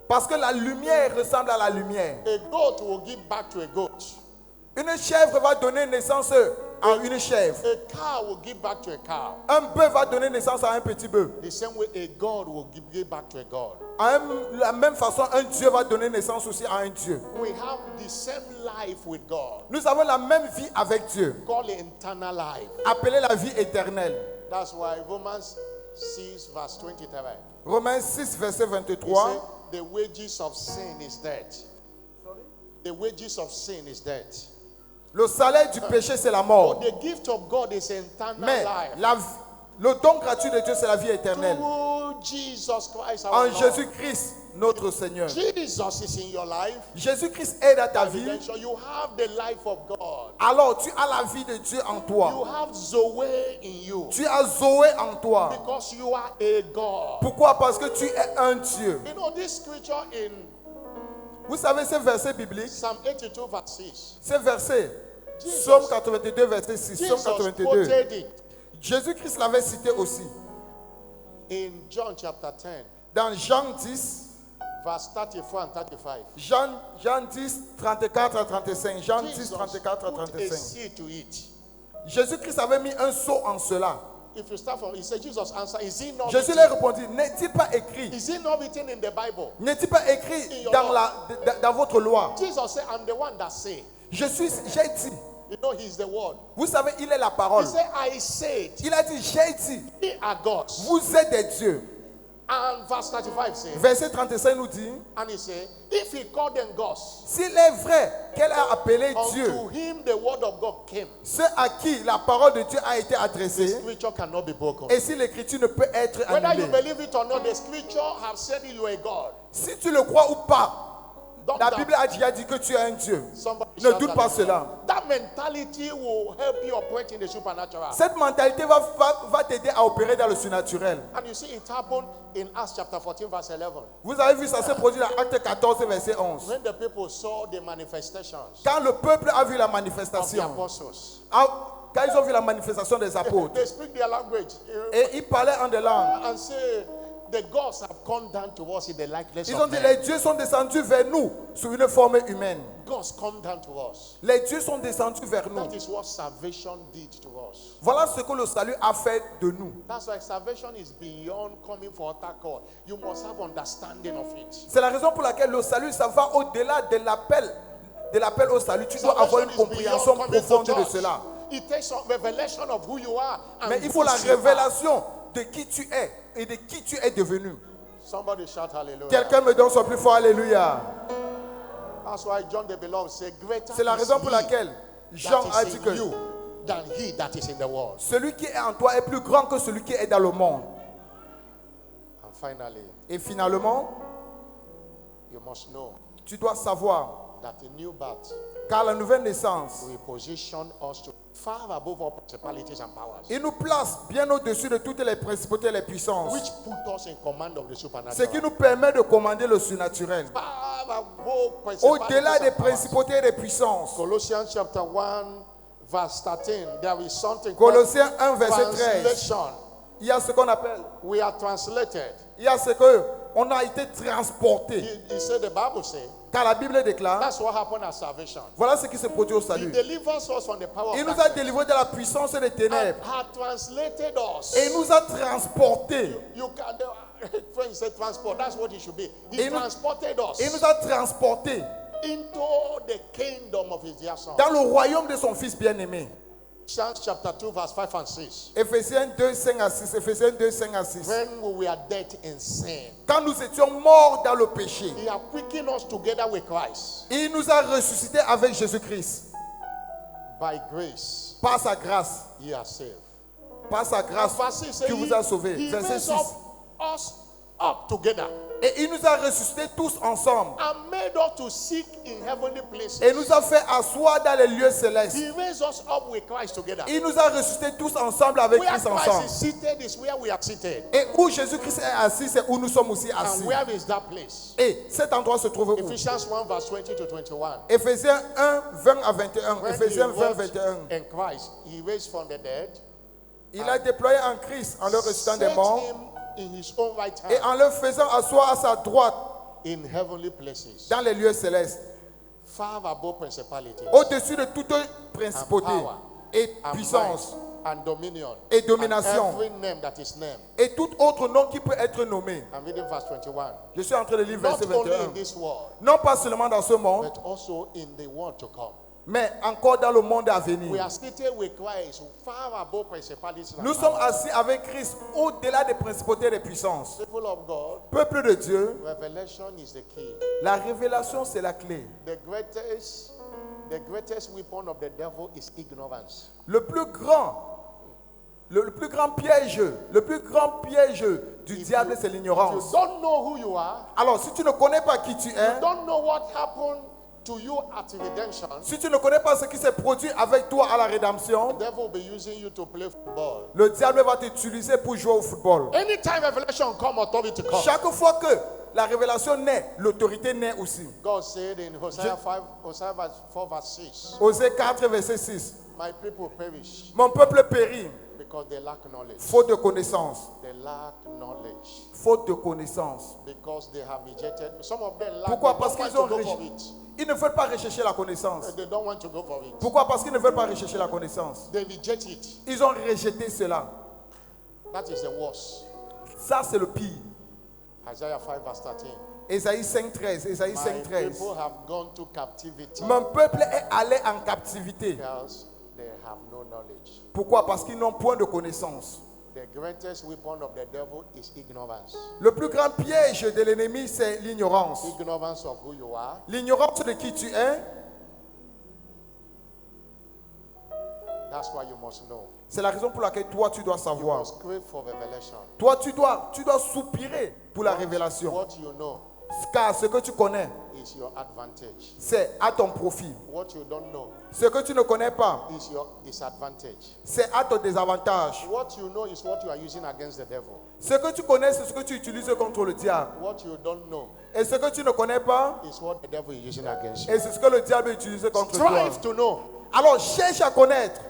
Parce que la lumière ressemble à la lumière. A goat will give back to a goat. Une chèvre va donner naissance à une chèvre. A cow will give back to a cow. Un bœuf va donner naissance à un petit bœuf. The same way a God will give back to a God. De la même façon, un Dieu va donner naissance aussi à un Dieu. We have the same life with God. Nous avons la même vie avec Dieu, Called eternal life. appelée la vie éternelle. That's why Romans 6 verse 23. Romains 6, verset He 23. said, the wages of sin is death. The wages of sin is death. Le salaire du péché, c'est la But mort. the gift of God is eternal Mais life. le don gratuit de Dieu, c'est la vie éternelle. Through Jesus Christ our En Lord. Jésus-Christ, notre Seigneur. Jesus is in your life. Jésus-Christ est dans ta vie. Redemption. You have the life of God. Alors tu as la vie de Dieu en You toi. have Zoe in you. Tu as Zoé en toi. Because you are a God. Pourquoi? Parce que tu es un Dieu. You know this scripture in Vous savez ce verset biblique? Psalm 82 verse 6. Ce verset, Jesus- Psaume 82, verset 6. Psaume Jesus 82. quoted it Jésus-Christ l'avait cité aussi. in John chapter 10 Dans Jean 10, verse 34 and 35. Jean 10, 34 à 35. Jean 10, Jesus 34 à put a 35. seed to it. Jésus-Christ avait mis un sceau en cela. If you start from, he said, Jesus answered, is it not Jésus written? leur répondit, n'est-il pas écrit? Is it not written in the Bible? N'est-il pas écrit In your dans, law. dans votre loi? Jesus said, I'm the one that say. J'ai dit. You know, he's the word. Vous savez, il est la He parole. said, I said, Il a dit, j'ai dit, ye are gods. vous êtes des dieux. And verse 35 says, Verset 35 nous dit, and he said, if he called them gods, s'il est vrai qu'elle a appelé Dieu, unto him the word of God came. ceux à qui la parole de Dieu a été The adressée, scripture cannot be broken. et si l'écriture ne peut être Whether you annulée, believe it or not, the scripture have said you are a God. si tu le crois ou pas, Don't la doubt. Bible a déjà dit que tu es un Dieu. Somebody Ne shout doute pas hallelujah. cela. That mentality will help you operate in the supernatural. Cette mentalité va t'aider à opérer dans le surnaturel. And you see, it happened in Acts chapter 14, verse 11. Vous avez vu ça se produit dans Acte 14, verset 11. When the people saw the manifestations Quand le peuple a vu la of the manifestation, apostles, quand ils ont vu la manifestation des apôtres, they speak their language et ils parlaient en des langues, and say, the gods have come down to us in the likeness ils ont of dit, men. les dieux sont descendus vers nous sous une forme humaine. Gods come down to us. Les dieux sont descendus vers nous. That is what salvation did to us. Voilà ce que le salut a fait de nous. That's why salvation is beyond coming for altar call. You must have understanding of it. C'est la raison pour laquelle le salut, ça va au-delà de l'appel au salut. Tu dois avoir une compréhension profonde de cela. It takes a revelation of who you are. And Mais il faut la whose you are. révélation de qui tu es et de qui tu es devenu. Somebody shout hallelujah. Quelqu'un me donne son plus fort alléluia. That's why John the Beloved said, greater C'est la is raison pour he laquelle Jean that a is dit in que you than he that is in the world. celui qui est en toi est plus grand que celui qui est dans le monde. And finally, Et finalement, you must know tu dois savoir, that a new birth car la nouvelle naissance, will position us to far above all principalities and powers, il nous place bien au-dessus de toutes les principautés et les puissances. which put us in command of the Ce supernatural. qui nous permet de commander le surnaturel. Far above principalities Au-delà des and powers. principautés et des puissances. Colossians chapter 1, verse 13. There is something Colossiens 1, verset 13. translation. Il y a ce qu'on appelle, We are translated. il y a ce que on a été transporté. He said, the Bible says, Car la Bible déclare, that's what happened at salvation. voilà ce qui se produit au He salut. delivers us from the power Il of nous a darkness délivrés de la puissance des and ténèbres. had translated us. Et il nous a transportés. You can, when he said transport, that's what it should be. He Et nous- transported us Il nous a transportés into the kingdom of his dear son. dans le royaume de son Fils bien-aimé. Ephesians chapter 2, verse 5 and 6. Éphésiens 2, 5 à 6. Éphésiens 2, 5 à 6. When we were dead in sin, Quand nous étions morts dans le péché, he has quickened us together with Christ. il nous a ressuscités avec Jésus-Christ. By grace, Par sa grâce. ye are saved. Par sa grâce Verse 6 says, qui vous a sauvés. he Verset raised 6. us up together Et il nous a ressuscités tous ensemble. and made us to seek in heavenly places. Et nous a fait asseoir dans les lieux célestes. He raised us up with Christ together. Il nous a ressuscités tous ensemble avec Where Christ Christ ensemble. is seated is where we are seated. Et où Jésus-Christ est assis, c'est où nous sommes aussi assis. And where is that place? Et cet endroit se trouve où? Ephesians 1, verse 20 to 21. Éphésiens 1, 20 à 21. When Éphésiens he 20, rose 21. in Christ, he raised from the dead, Il a déployé en Christ en le ressuscitant set des morts him in his own right et hand en le faisant asseoir à sa droite in heavenly places, dans les lieux célestes, far above principalities au-dessus de toute principauté And power. et and puissance might and dominion et domination and every name that is named. et tout autre nom qui peut être nommé. I'm reading verse 21. Je suis en train de lire Not verset only 21. in this world, Non pas seulement dans ce monde, but also in the world to come. mais encore dans le monde à We venir. are seated with Christ far above principalities and Nous sommes powers. assis avec Christ au-delà des principautés et des puissances. People of God, Peuple de Dieu, revelation is the key. la révélation c'est la clé. The greatest weapon of the devil is ignorance. Le plus grand piège du diable, c'est If you l'ignorance. don't know who you are, Alors, si tu ne connais pas qui tu es, don't know what happened to you at redemption, si tu ne connais pas ce qui s'est produit avec toi à la rédemption, the devil will be using you to play football. le diable va t'utiliser pour jouer au football. Anytime revelation come, authority come. Chaque fois que la révélation naît, l'autorité naît aussi. God said in Hosea 4 verse 6, Osée 4, verset 6. my people perish Mon peuple périt, because they lack knowledge. faute de connaissance. They lack knowledge Faute de connaissance. because they have rejected. Some of them lack. Pourquoi? They Parce don't qu'ils want ont to go for rejeté. it. Ils ne veulent pas rechercher la connaissance. They don't want to go for it. Pourquoi? Parce qu'ils ne veulent pas rechercher la connaissance. They reject it. Ils ont rejeté cela. That is the worst. Ça, c'est le pire. Isaiah 5 verse 13. Ésaïe 5, 13. Ésaïe My 5, 13. people have gone to captivity Mon peuple est allé en captivité. because they have no knowledge. Pourquoi? Parce qu'ils n'ont point de connaissance. The greatest weapon of the devil is ignorance. Le plus grand piège de l'ennemi, c'est l'ignorance. Ignorance of who you are, L'ignorance de qui tu es, that's why you must know. c'est la raison pour laquelle toi, tu dois You savoir. must crave for revelation. Toi, tu dois soupirer pour la révélation. What you know Car ce que tu connais, is your advantage. c'est à ton profit. What you don't know Ce que tu ne connais pas, is your disadvantage. c'est à ton désavantage. What you know is what you are using against the devil. Ce que tu connais, c'est ce que tu utilises contre le diable. What you don't know Et ce que tu ne connais pas, is what the devil is using against you. et c'est ce que le diable utilise contre toi. Strive to know. Alors cherche à connaître.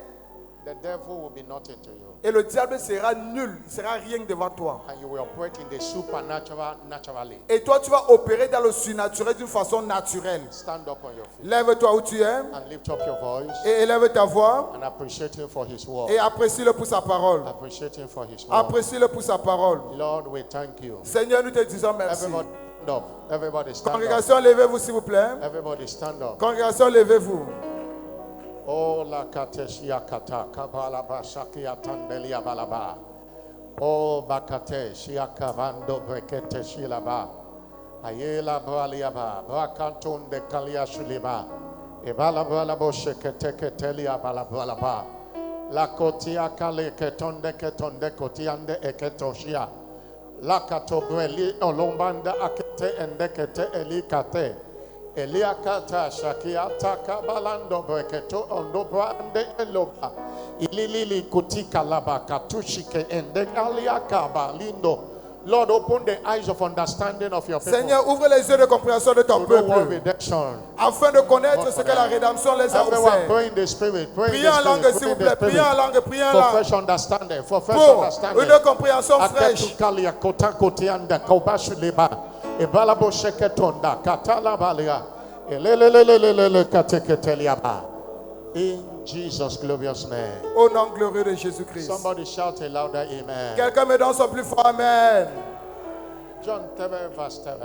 The devil will be nothing to you. Et le diable sera nul, il sera rien devant toi. And you will operate in the supernatural naturally. Et toi, tu vas opérer dans le surnaturel d'une façon naturelle. Stand up on your feet Lève-toi où tu es and lift up your voice et élève ta voix and appreciate him for his word. et apprécie-le pour sa parole. Appreciate him for his word. Apprécie-le pour sa parole. Lord, we thank you. Seigneur, nous te disons merci. Everybody stand up. Everybody stand up. Congrégation, levez-vous s'il vous plaît. Everybody stand up. Congrégation, levez-vous. Oh la kateshia kata kabala bashakia tandelia balaba. Oh bakate shia kavando brekete shilaba. Ayela braliaba brakanton de kalia shiliba. Ebala bala boshekete ketelia bala balaba. La kotia kale ketonde kotiande eketoshia. La katobreli olombanda akete endekete elikate. Eliakata shakiata kabalando breketo ondobrande eloba ililili kutika laba katushike ende aliakaba lindo. Lord, open the eyes of understanding of your people. Seigneur, ouvre les yeux de compréhension de ton To know what peuple redemption. afin de connaître ce que la rédemption les a Everyone offert. pray in the spirit. Pray in Priez en the langue, spirit. s'il vous Pray in plaît. the Priez en spirit. langue, priez en For langue. fresh understanding. For fresh Pour understanding. une compréhension fraîche. Aketukalia kota kotianda kobashuleba. Ebalabo sheketonda katala balia. Elelelelelele kateketeliaba. In Jesus' glorious name. Au nom glorieux de Jésus-Christ. Somebody shout a louder amen. Quelqu'un me donne son plus fort Amen. John 3 verse 7.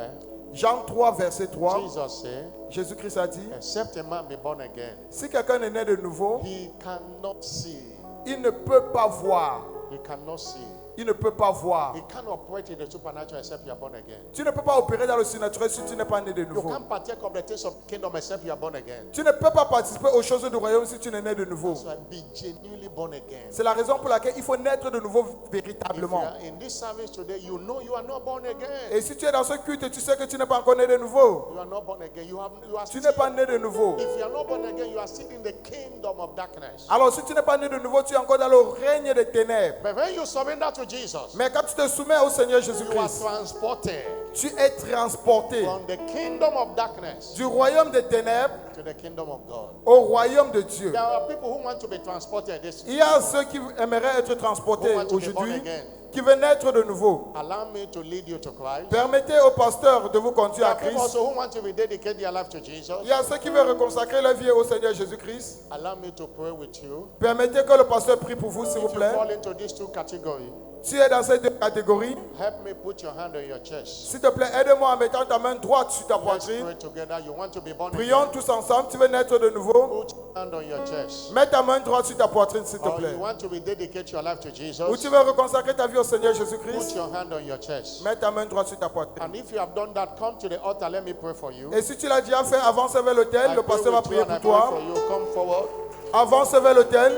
Jean 3, verset 3. Jesus said, Jésus-Christ a dit, except a man be born again, si quelqu'un est né de nouveau, he cannot see. il ne peut pas voir. He cannot see. Il ne peut pas voir. He can't operate in the supernatural except you are born again. Tu ne peux pas opérer dans le surnaturel si tu n'es pas né de You nouveau. can't partake of the things of the kingdom except you are born again. Tu ne peux pas participer aux choses du royaume si tu n'es né de nouveau. So be genuinely born again. C'est la raison pour laquelle il faut naître de nouveau If you véritablement. are in this service today, you know you are not born again. Et si tu es dans ce culte, tu sais que tu n'es pas encore né de nouveau. You are not born again. You are Tu still, n'es pas né de nouveau. if you are not born again, you are still in the kingdom of darkness. Alors si tu n'es pas né de nouveau, tu es encore dans le règne des ténèbres. But when you surrender to Jesus, Mais quand tu te soumets au Seigneur you are Jésus-Christ, transported tu es transporté from the kingdom of darkness du royaume des ténèbres to the kingdom of God. au royaume de Dieu. There are people who want to be transported. This Il y a ceux qui aimeraient être transportés Who want to be born aujourd'hui, again. qui veulent naître de nouveau. allow me to lead you to Christ. Permettez au pasteur de vous There conduire à are people Christ. also who want to rededicate their life to Jesus. Il y a ceux qui veulent reconsacrer leur vie au Seigneur Jésus-Christ. Allow me to pray with you. Permettez que le pasteur prie pour vous, s'il vous If you plaît. fall into these two categories, Tu es dans ces deux catégories. help me put your hand on your chest. S'il te plaît, aide-moi en mettant ta main droite sur ta Let's poitrine. pray together. You want to be born Prions again? tous ensemble. Tu veux naître de nouveau? Put your hand on your chest. Mets ta main droite sur ta poitrine, s'il te Or plaît. you want to rededicate your life to Ou Jesus? tu veux reconsacrer ta vie au Seigneur Put Jésus-Christ? your hand on your chest. Mets ta main droite sur ta poitrine. And if you have done that, come to the altar. Let me pray for you. Et si tu l'as déjà fait, avance vers l'autel. I Le pray pasteur va with you prier and I pour pray toi. for you. Come forward. Avance vers l'autel.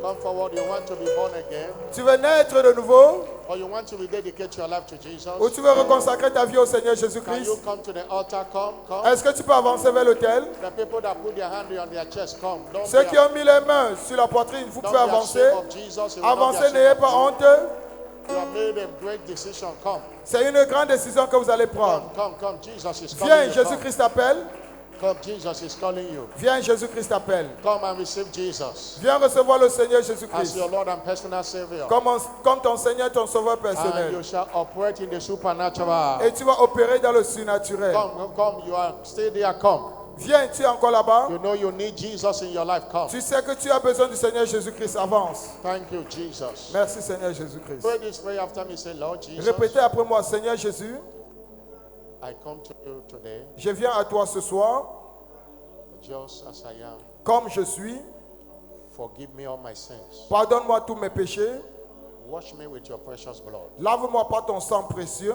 Come forward. You want to be born again, Tu veux naître de nouveau? or you want to rededicate your life to Jesus? Ou tu veux reconsacrer ta vie au Seigneur Can you Jésus-Christ? come to the altar? Come. Est-ce que tu peux avancer vers l'autel? The people that put their hand on their chest, come. Don't Ceux be, qui ont mis les mains sur la poitrine, vous don't pouvez be avancer. ashamed of Jesus. You will not be Avancez, ashamed n'ayez of pas you. honte. You have made a great decision. Come. C'est une grande décision que vous allez prendre. Come. Jesus is calling Viens, you. Jésus-Christ t'appelle. Come. Jesus is calling you. Viens, Jésus-Christ t'appelle. Come and receive Jesus Viens recevoir le Seigneur as Jésus-Christ your Lord and personal Savior. comme ton Seigneur, ton Sauveur And personnel. you shall operate in the supernatural. Et tu vas opérer dans le surnaturel. Come. You are stay there. Come. Viens, tu es encore là-bas. You know you need Jesus in your life. Come. Tu sais que tu as besoin du Seigneur Jésus-Christ. Avance. Thank you, Jesus. Merci, Seigneur Jésus-Christ. Pray this prayer after me. Say, Lord Jesus, Répétez après moi, Seigneur Jésus, I come to you today je viens à toi ce soir, just as I am. comme je suis. Forgive me all my sins. Pardonne-moi tous mes péchés. Wash me with your precious blood. Lave-moi par ton sang précieux.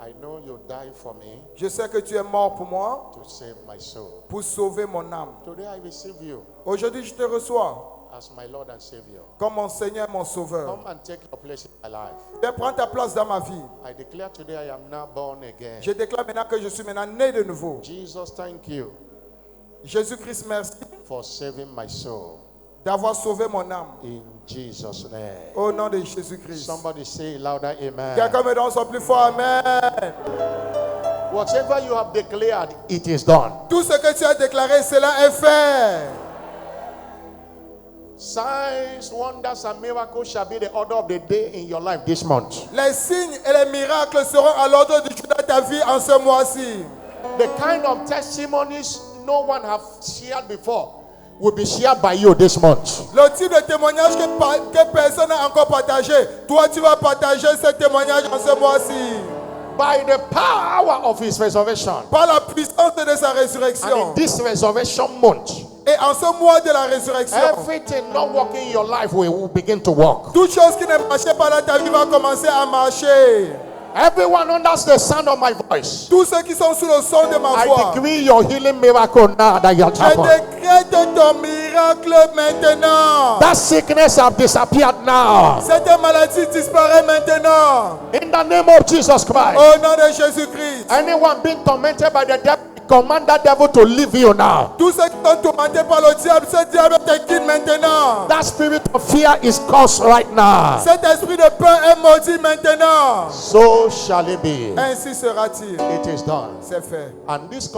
I know you died for me Je sais que tu es mort pour moi, to save my soul. pour sauver mon âme. Today I receive you Aujourd'hui, je te reçois as my Lord and Savior. comme mon Seigneur et mon Sauveur. Come and take your place in my life. Viens prendre ta place dans ma vie. I declare today I am now born again. Je déclare maintenant que je suis maintenant né de nouveau. Jesus, thank you Jésus-Christ, merci for saving my soul. d'avoir sauvé mon âme. In Jesus' name. Au nom de Jésus-Christ. Somebody say louder, amen. Quelqu'un me donne son plus fort Amen. Whatever you have declared, it is done. Tout ce que tu as déclaré, cela est fait. Signs, wonders, and miracles shall be the order of the day in your life this month. Les signes et les miracles seront à l'ordre du jour de ta vie en ce mois-ci. The kind of testimonies no one have shared before will be shared by you this month. Le type de témoignage que personne n'a encore partagé, toi tu vas partager ce témoignage en ce mois-ci. By the power of his resurrection. Par la puissance de sa And résurrection. in this resurrection month, Et en ce mois de la résurrection, everything not working in your life will begin to work. toute chose qui ne marchait pas dans ta vie va commencer à marcher. Everyone under the sound of my voice, Tous ceux qui sont sous le son de ma I voix, decree your healing miracle now that you have je happened. décrète ton miracle maintenant. That sickness have disappeared now. Cette maladie disparaît maintenant. In the name of Jesus Christ. Au nom de Jésus-Christ. Anyone being tormented by the devil, command that devil to leave you now. Tous ceux qui sont tourmentés par le diable, ce diable te quitte maintenant. That spirit of fear is cursed right now. Cet esprit de peur est maudit maintenant. So shall it be. Ainsi sera-t-il. It is done. C'est fait. And this